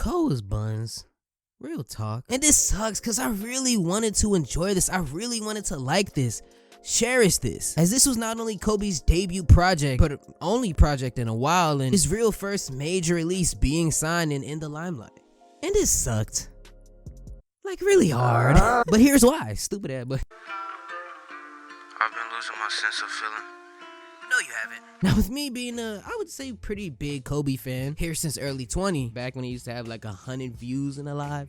Cole is buns. Real talk. And this sucks because I really wanted to enjoy this. I really wanted to like this, cherish this, as this was not only Kobe's debut project, but only project in a while, and his real first major release being signed and in the limelight. And it sucked. Like really hard. But here's why. Stupid ass, but I've been losing my sense of feeling. no, you haven't. Now, with me being I would say pretty big Kobe fan here since early 20, back when he used to have like 100 views in a live.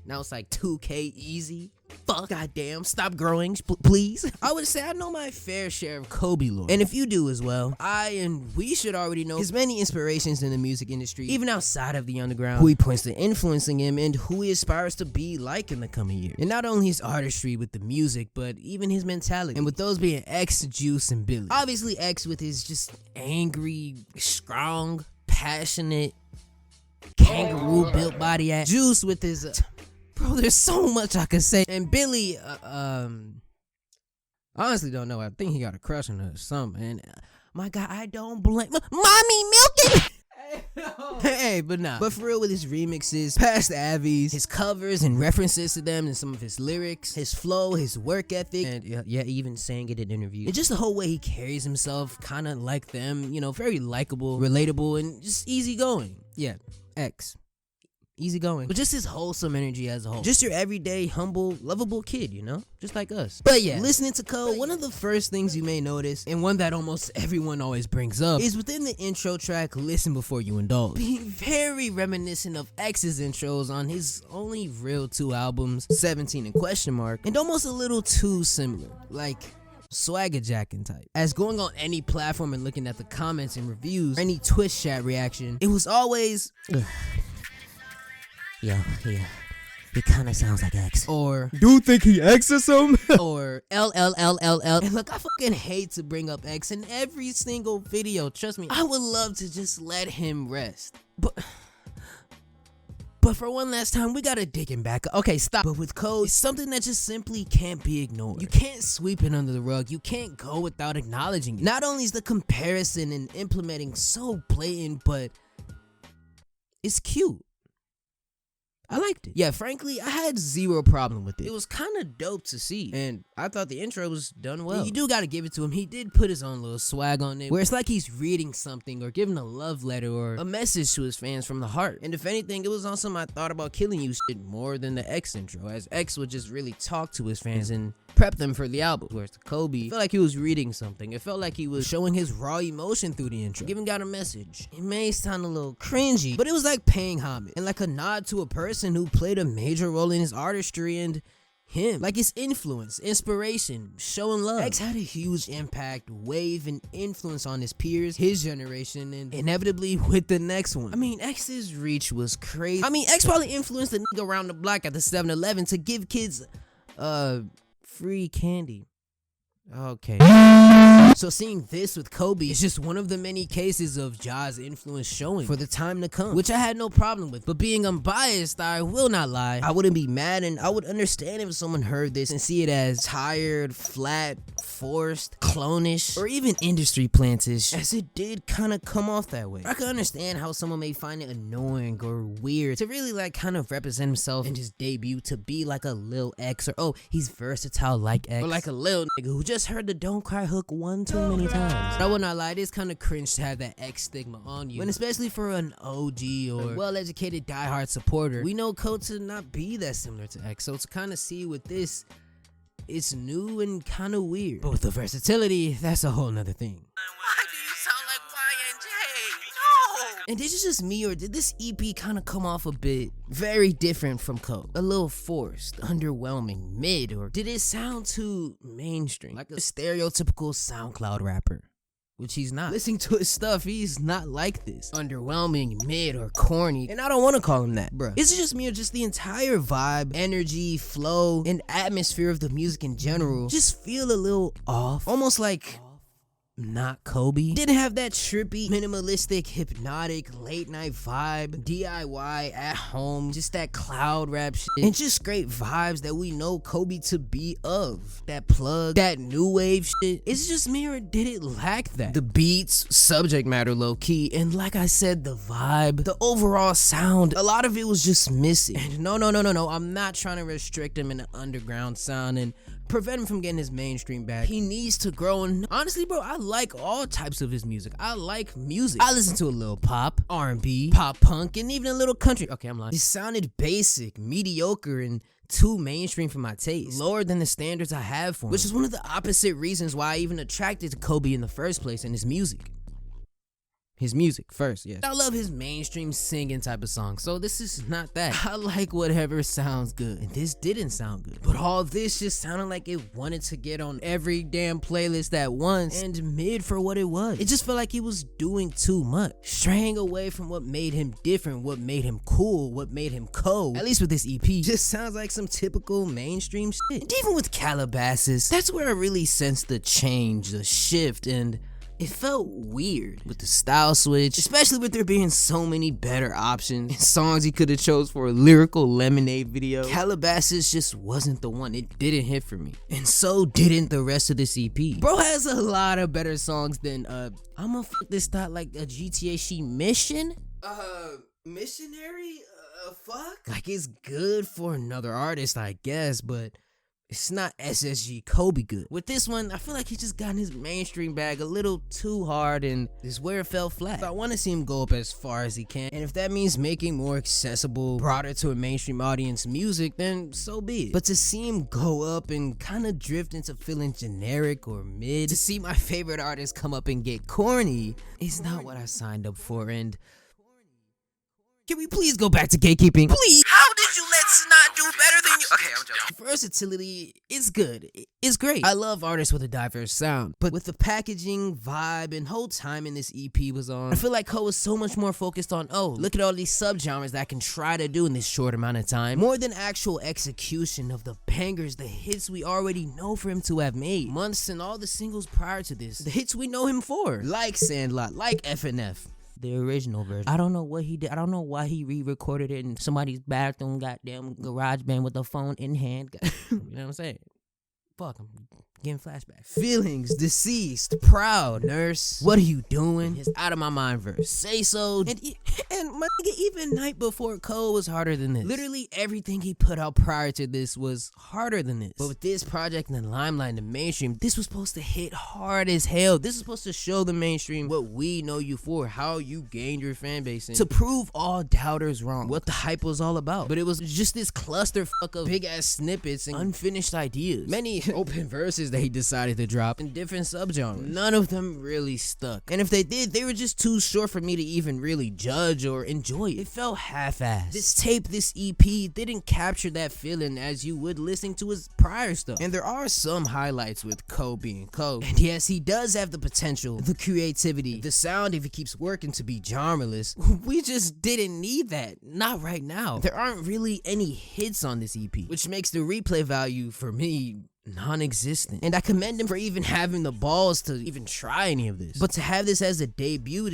Now it's like 2K easy. Fuck, goddamn, stop growing, please. I would say I know my fair share of Kobe lore. And if you do as well, we should already know his many inspirations in the music industry, even outside of the underground, who he points to influencing him, and who he aspires to be like in the coming years. And not only his artistry with the music, but even his mentality. And with those being X, Juice, and Billy. Obviously X with his just angry, strong, passionate, kangaroo built body at. Juice with his bro, there's so much I could say. And Billy, I honestly don't know. I think he got a crush on her or something. And my God, I don't blame Mommy Milking. Hey, but nah. But for real, with his remixes, past Avies, his covers and references to them, and some of his lyrics, his flow, his work ethic, and yeah, even saying it in interviews. And just the whole way he carries himself, kind of like them, you know, very likable, relatable, and just easygoing. Yeah, X. Easy going, but just his wholesome energy as a whole. Just your everyday, humble, lovable kid, you know? Just like us. But yeah, listening to Cole, one of the first things you may notice, and one that almost everyone always brings up, is within the intro track, Listen Before You Indulge, being very reminiscent of X's intros on his only real 2 albums, 17 and Question Mark, and almost a little too similar, like swagger jacking type. As going on any platform and looking at the comments and reviews, or any Twitch chat reaction, it was always Yo, he kinda sounds like X. Or, do you think he X or something? or LLLLL. And look, I fucking hate to bring up X in every single video. Trust me, I would love to just let him rest. But for one last time, we gotta dig him back. Okay, stop. But with Cole, it's something that just simply can't be ignored. You can't sweep it under the rug. You can't go without acknowledging it. Not only is the comparison and implementing so blatant, but it's cute. I liked it. Yeah, frankly, I had zero problem with it. It was kind of dope to see, and I thought the intro was done well. And you do gotta give it to him. He did put his own little swag on it, where it's like he's reading something or giving a love letter or a message to his fans from the heart. And if anything, it was on some I thought about killing you shit more than the X intro, as X would just really talk to his fans and prep them for the album. Whereas the Kobe, it felt like he was reading something. It felt like he was showing his raw emotion through the intro, giving out a message. It may sound a little cringy, but it was like paying homage and like a nod to a person who played a major role in his artistry and him, like his influence, inspiration, showing love. X had a huge impact, wave, and influence on his peers, his generation, and inevitably with the next one. I mean, X's reach was crazy. I mean, X probably influenced the nigga around the block at the 7-Eleven to give kids free candy. Okay. So seeing this with Kobe is just one of the many cases of Ja's influence showing for the time to come, which I had no problem with. But being unbiased, I will not lie, I wouldn't be mad, and I would understand if someone heard this and see it as tired, flat, forced, clonish, or even industry plantish, as it did kind of come off that way. I can understand how someone may find it annoying or weird to really like kind of represent himself in his debut to be like a Lil X, or oh, he's versatile like X, or like a Lil nigga who just heard the Don't Cry hook one too many times. But I will not lie, it is kind of cringe to have that X stigma on you, and especially for an OG or a well-educated diehard supporter. We know Cole to not be that similar to X, so to kind of see with this, it's new and kind of weird. But with the versatility, that's a whole nother thing. Why do you sound like YNJ? No! And this is just me, or did this EP kind of come off a bit very different from Cole? A little forced, underwhelming, mid, or did it sound too mainstream? Like a stereotypical SoundCloud rapper? Which he's not. Listening to his stuff, he's not like this. Underwhelming, mid, or corny. And I don't want to call him that, bruh. Is it just me, or just the entire vibe, energy, flow, and atmosphere of the music in general just feel a little off? Almost like not Kobe. Didn't have that trippy, minimalistic, hypnotic, late night vibe, DIY at home, just that cloud rap shit, and just great vibes that we know Kobe to be of. That plug, that new wave shit. It's just me, or did it lack that? The beats, subject matter low key, and like I said, the vibe, the overall sound, a lot of it was just missing. And no, I'm not trying to restrict him in the underground sound and prevent him from getting his mainstream back. He needs to grow, and honestly, bro, I like all types of his music. I like music. I listen to a little pop, R&B, pop punk, and even a little country. Okay, I'm lying. It sounded basic, mediocre, and too mainstream for my taste. Lower than the standards I have for him, which is one of the opposite reasons why I even attracted to Kobe in the first place and his music. His music first, yes. I love his mainstream singing type of song, so this is not that. I like whatever sounds good, and this didn't sound good. But all this just sounded like it wanted to get on every damn playlist at once, and mid for what it was. It just felt like he was doing too much, straying away from what made him different, what made him cool, what made him cold. At least with this EP, just sounds like some typical mainstream shit. And even with Calabasas, that's where I really sensed the change, the shift, and it felt weird with the style switch, especially with there being so many better options and songs he could have chose for a lyrical lemonade video. Calabasas just wasn't the one. It didn't hit for me, and so didn't the rest of this EP. Bro has a lot of better songs than I'ma fuck this thought like a GTA She Mission. Missionary? Fuck? Like, it's good for another artist, I guess, but it's not SSGKobe good. With this one, I feel like he just got in his mainstream bag a little too hard, and this is where it fell flat. So I want to see him go up as far as he can, and if that means making more accessible, broader to a mainstream audience music, then so be it. But to see him go up and kind of drift into feeling generic or mid, to see my favorite artist come up and get corny, is not what I signed up for. And can we please go back to gatekeeping? Please! How did you let Snot do better than you? Okay, I'm joking. Versatility is good. It's great. I love artists with a diverse sound, but with the packaging, vibe, and whole time in this EP was on, I feel like Cole was so much more focused on, oh, look at all these subgenres that I can try to do in this short amount of time, more than actual execution of the bangers, the hits we already know for him to have made, months and all the singles prior to this, the hits we know him for, like Sandlot, like FNF. The original version. I don't know what he did. I don't know why he re-recorded it in somebody's bathroom, goddamn garage band with a phone in hand. You know what I'm saying? Fuck, I'm getting flashbacks. Feelings, deceased, proud, nurse, what are you doing? His out of my mind verse. Say so. And my nigga, even Night Before Cole was harder than this. Literally everything he put out prior to this was harder than this. But with this project in the limelight and the mainstream, this was supposed to hit hard as hell. This is supposed to show the mainstream what we know you for, how you gained your fan base, and to prove all doubters wrong, what the hype was all about. But it was just this clusterfuck of big ass snippets and unfinished ideas. Many open verses that he decided to drop in different subgenres. None of them really stuck. And if they did, they were just too short for me to even really judge or enjoy it. It felt half-assed. This tape, this EP, didn't capture that feeling as you would listening to his prior stuff. And there are some highlights with Kobe being Kobe. And yes, he does have the potential, the creativity, the sound if he keeps working to be genreless. We just didn't need that. Not right now. There aren't really any hits on this EP, which makes the replay value for me non-existent. And I commend him for even having the balls to even try any of this. But to have this as a debut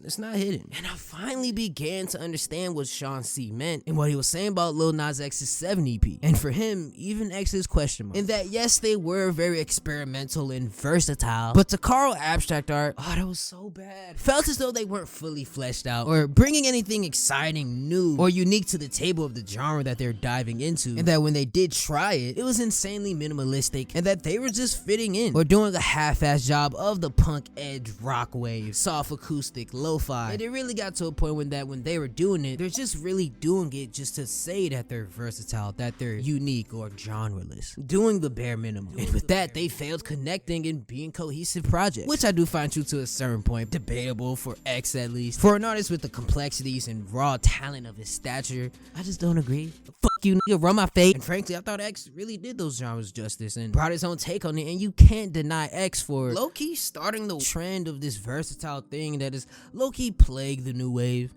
it's not hidden. And I finally began to understand what Sean C meant and what he was saying about Lil Nas X's 7 EP. And for him, even X's question mark. In that, yes, they were very experimental and versatile, but to Carl abstract art, oh, that was so bad. Felt as though they weren't fully fleshed out or bringing anything exciting, new, or unique to the table of the genre that they're diving into. And that when they did try it, it was insanely minimalistic, and that they were just fitting in or doing a half-ass job of the punk edge rock wave, soft acoustic, lo-fi. And it really got to a point when they were doing it, they're just really doing it just to say that they're versatile, that they're unique or genreless, doing the bare minimum. And with that, they failed connecting and being cohesive projects, which I do find true to a certain point, debatable for X at least. For an artist with the complexities and raw talent of his stature, I just don't agree. Fuck you, nigga, run my fate. And frankly, I thought X really did those genres justice and brought his own take on it, and you can't deny X for low-key starting the trend of this versatile thing that is low-key plague the new wave.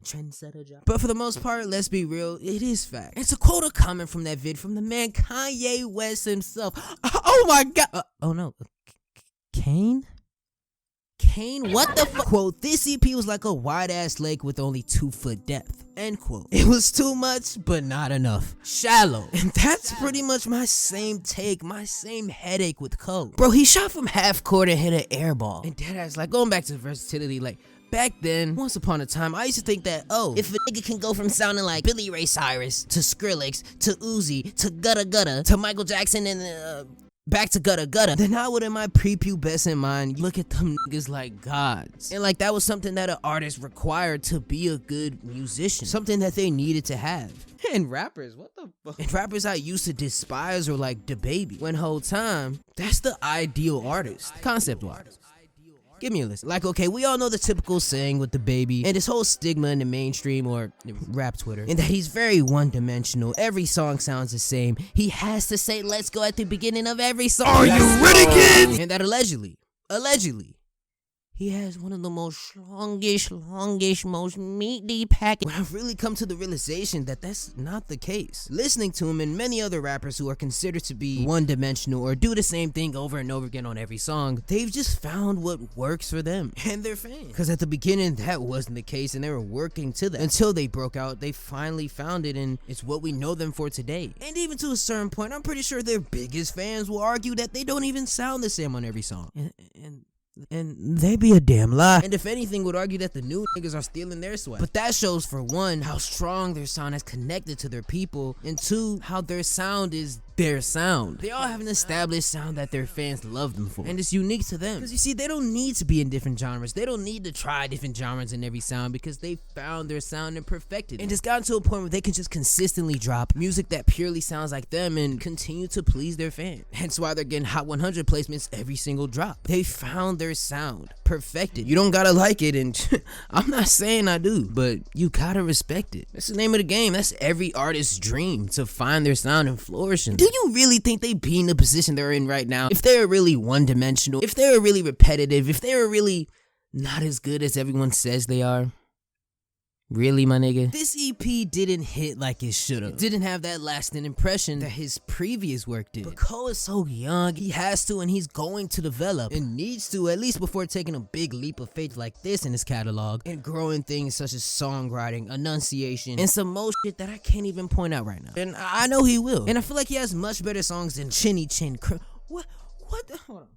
Trendsetter job. But for the most part, let's be real, it is fact. It's a quote, a comment from that vid from the man Kanye West himself. Oh my god. Oh no. Kane? Kane, what the fuck? Quote, this EP was like a wide-ass lake with only 2-foot depth. End quote. It was too much, but not enough. Shallow. And that's pretty much my same take, my same headache with Cole. Bro, he shot from half court and hit an air ball. And deadass, like, going back to versatility, like, back then, once upon a time, I used to think that, oh, if a nigga can go from sounding like Billy Ray Cyrus to Skrillex to Uzi to Gutta Gutta to Michael Jackson and back to Gutta Gutta, then I would, in my prepubescent mind, look at them niggas like gods. And like that was something that an artist required to be a good musician. Something that they needed to have. And rappers, what the fuck? And rappers I used to despise or like DaBaby. When whole time, that's the ideal artist, concept-wise. Give me a list. Like, okay, we all know the typical saying with DaBaby and this whole stigma in the mainstream or rap Twitter, and that he's very one-dimensional. Every song sounds the same. He has to say "let's go" at the beginning of every song. Are you ready, kids? And that allegedly, he has one of the most longish, most meaty packages. But I've really come to the realization that that's not the case. Listening to him and many other rappers who are considered to be one-dimensional or do the same thing over and over again on every song, they've just found what works for them and their fans. Because at the beginning, that wasn't the case and they were working to that. Until they broke out, they finally found it and it's what we know them for today. And even to a certain point, I'm pretty sure their biggest fans will argue that they don't even sound the same on every song. And they be a damn lie. And if anything, would argue that the new niggas are stealing their swag. But that shows, for one, how strong their sound has connected to their people, and two, how their sound is their sound. They all have an established sound that their fans love them for, and it's unique to them. Because you see, they don't need to be in different genres. They don't need to try different genres in every sound because they found their sound and perfected it. And it's gotten to a point where they can just consistently drop music that purely sounds like them and continue to please their fans. Hence why they're getting Hot 100 placements every single drop. They found their sound, perfected. You don't gotta like it, and I'm not saying I do, but you gotta respect it. That's the name of the game. That's every artist's dream, to find their sound and flourish in. Do you really think they be in the position they're in right now if they're really one-dimensional, if they're really repetitive, if they're really not as good as everyone says they are? Really, my nigga? This EP didn't hit like it should've. It didn't have that lasting impression that his previous work did. But Cole is so young, he has to and he's going to develop and needs to, at least before taking a big leap of faith like this in his catalog and growing things such as songwriting, enunciation, and some more shit that I can't even point out right now. And I know he will. And I feel like he has much better songs than Chinny Chin. What the, hold on.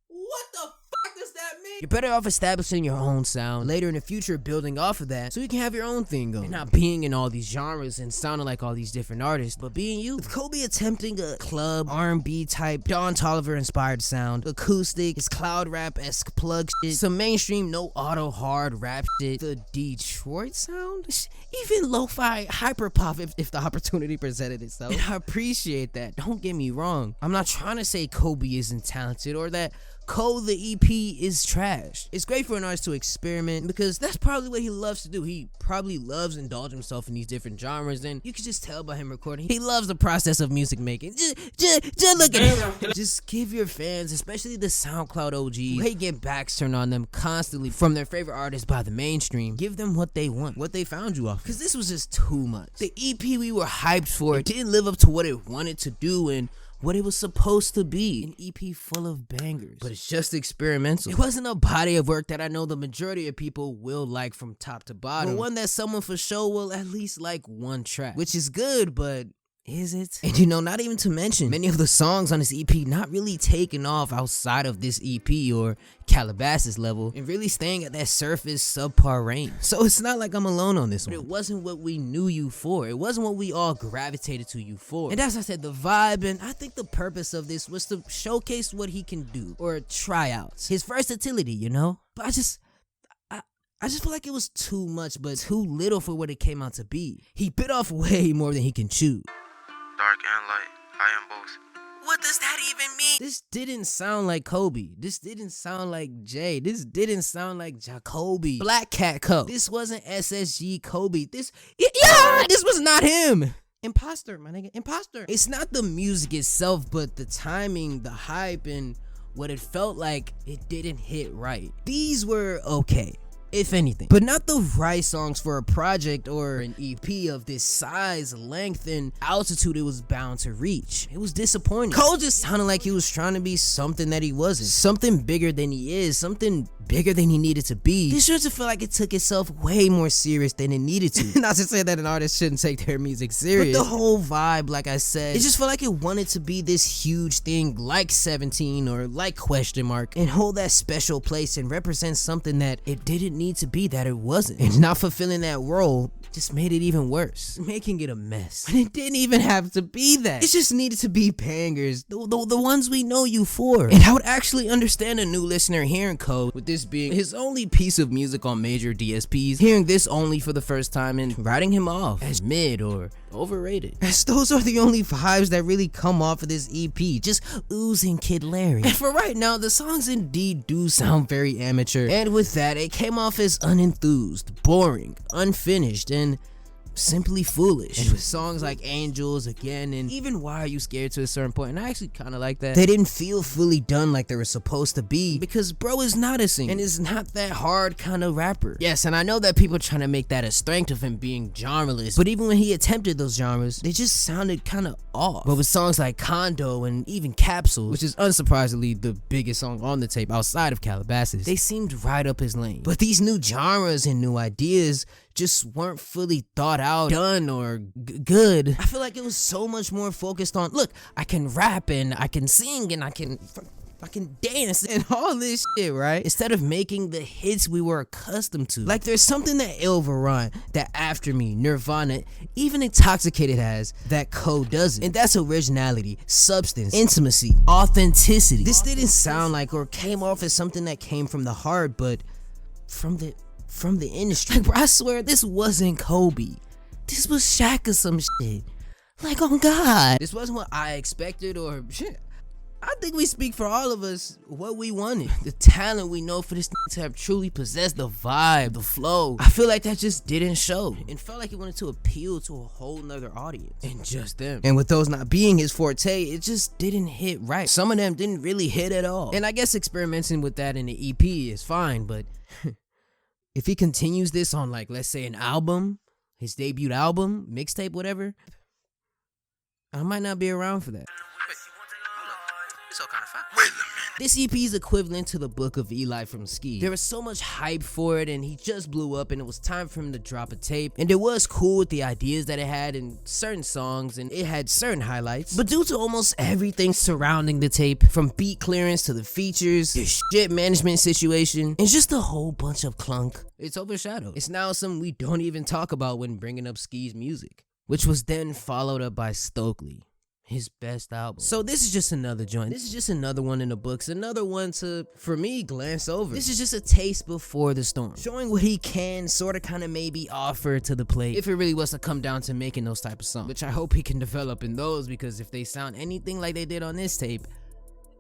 What the fuck does that mean? You're better off establishing your own sound, later in the future building off of that, so you can have your own thing going. And not being in all these genres and sounding like all these different artists, but being you. With Kobe attempting a club, R&B type, Don Toliver inspired sound, acoustic, his cloud rap-esque plug shit, some mainstream no auto hard rap shit, the Detroit sound, even lo-fi hyperpop if the opportunity presented itself. And I appreciate that, don't get me wrong. I'm not trying to say Kobe isn't talented or that Cole the EP is trash. It's great for an artist to experiment because that's probably what he loves to do. He probably loves indulging himself in these different genres, and you can just tell by him recording. He loves the process of music making. Just look at him. Just give your fans, especially the SoundCloud OGs, they get backs turned on them constantly from their favorite artists by the mainstream. Give them what they want, what they found you off. Because this was just too much. The EP we were hyped for, it didn't live up to what it wanted to do and what it was supposed to be. An EP full of bangers, but it's just experimental. It wasn't a body of work that I know the majority of people will like from top to bottom, but one that someone for sure will at least like one track, which is good, but is it? And you know, not even to mention, many of the songs on this EP not really taking off outside of this EP or Calabasas level and really staying at that surface subpar range. So it's not like I'm alone on this one. But it wasn't what we knew you for. It wasn't what we all gravitated to you for. And as I said, the vibe, and I think the purpose of this was to showcase what he can do or try out. His versatility, you know? But I just feel like it was too much, but too little for what it came out to be. He bit off way more than he can chew. Dark and light, I am both. What does that even mean? This didn't sound like Kobe. This didn't sound like Jay. This didn't sound like Jacoby. Black Cat Cub. This wasn't SSGKobe. This was not him. Imposter, my nigga. Imposter. It's not the music itself, but the timing, the hype, and what it felt like it didn't hit right. These were okay. if anything, but not the right songs for a project or an EP of this size, length, and altitude it was bound to reach. It was disappointing. Cole just sounded like he was trying to be something that he wasn't, something bigger than he is, something bigger than he needed to be. This started to feel like it took itself way more serious than it needed to. Not to say that an artist shouldn't take their music serious, but the whole vibe, like I said, it just felt like it wanted to be this huge thing like 17 or like Question Mark and hold that special place and represent something that it didn't need to be, that it wasn't. And not fulfilling that role just made it even worse, making it a mess. And it didn't even have to be that. It just needed to be bangers, the ones we know you for. And I would actually understand a new listener hearing Kobe, with this being his only piece of music on major DSPs, hearing this only for the first time and writing him off as mid or overrated, as those are the only vibes that really come off of this EP, just oozing Kid Larry. And for right now, the songs indeed do sound very amateur, and with that, it came off as unenthused, boring, unfinished, and simply foolish. And with songs like Angels again, and even Why Are You Scared to a certain point, and I actually kind of like that, they didn't feel fully done like they were supposed to be, because bro is not a singer and is not that hard kind of rapper. Yes, and I know that people are trying to make that a strength of him being genreless, but even when he attempted those genres, they just sounded kind of off. But with songs like Condo and even Capsule, which is unsurprisingly the biggest song on the tape outside of Calabasas, they seemed right up his lane. But these new genres and new ideas just weren't fully thought out, done, or good. I feel like it was so much more focused on, look, I can rap and I can sing and I can dance and all this shit, right? Instead of making the hits we were accustomed to. Like there's something that Ilveron, that After Me, Nirvana, even Intoxicated has that Code doesn't. And that's originality, substance, intimacy, authenticity. This didn't sound like or came off as something that came from the heart, but from the industry. Like, bro, I swear this wasn't Kobe. This was Shaq or some shit. Like, on God. This wasn't what I expected, or shit. I think we speak for all of us what we wanted. The talent we know for this to have truly possessed, the vibe, the flow. I feel like that just didn't show. It felt like it wanted to appeal to a whole nother audience. And just them. And with those not being his forte, it just didn't hit right. Some of them didn't really hit at all. And I guess experimenting with that in the EP is fine, but if he continues this on, like, let's say an album, his debut album, mixtape, whatever, I might not be around for that. It's all kind of fun. Wait a minute. This EP is equivalent to the Book of Eli from Ski. There was so much hype for it, and he just blew up, and it was time for him to drop a tape. And it was cool with the ideas that it had in certain songs, and it had certain highlights. But due to almost everything surrounding the tape, from beat clearance to the features, the shit management situation, and just a whole bunch of clunk, it's overshadowed. It's now something we don't even talk about when bringing up Ski's music, which was then followed up by Stokely, his best album. So this is just another joint. This is just another one in the books. Another one to, for me, glance over. This is just a taste before the storm. Showing what he can sort of kind of maybe offer to the plate if it really was to come down to making those type of songs. Which I hope he can develop in those, because if they sound anything like they did on this tape,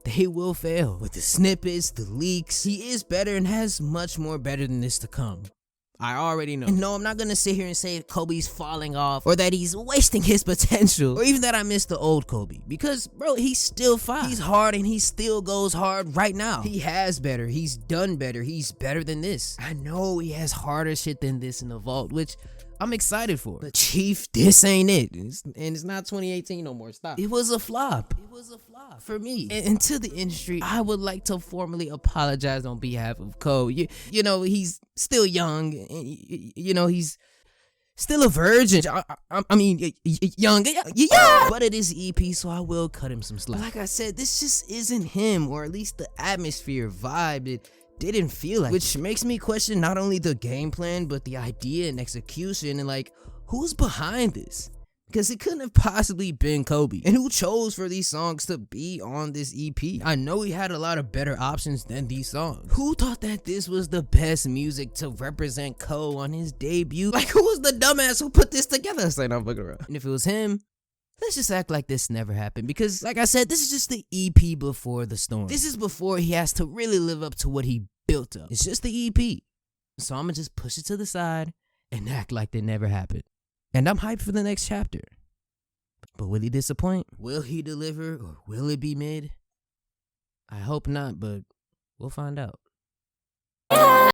they will fail. With the snippets, the leaks, he is better and has much more better than this to come. I already know. And no, I'm not gonna sit here and say Kobe's falling off, or that he's wasting his potential, or even that I miss the old Kobe, because bro, he's still fine. He's hard and he still goes hard right now. He has better, he's done better, he's better than this. I know he has harder shit than this in the vault, which I'm excited for. But Chief, this ain't it. And it's not 2018 no more. Stop. It was a flop. It was a flop for me. And to the industry, I would like to formally apologize on behalf of Cole. You know, he's still young. And, you know, he's still a virgin. I mean, young. Yeah. But it is EP, so I will cut him some slack. But like I said, this just isn't him, or at least the atmosphere, vibe. It didn't feel like, which makes me question not only the game plan, but the idea and execution, and like, who's behind this? Because it couldn't have possibly been Kobe. And who chose for these songs to be on this EP? I know he had a lot of better options than these songs. Who thought that this was the best music to represent Cole on his debut? Like, who was the dumbass who put this together? Say, no, fuck around. And if it was him, let's just act like this never happened, because like I said, this is just the EP before the storm. This is before he has to really live up to what he built up. It's just the EP. So I'm gonna just push it to the side and act like they never happened. And I'm hyped for the next chapter. But will he disappoint? Will he deliver, or will it be mid? I hope not, but we'll find out.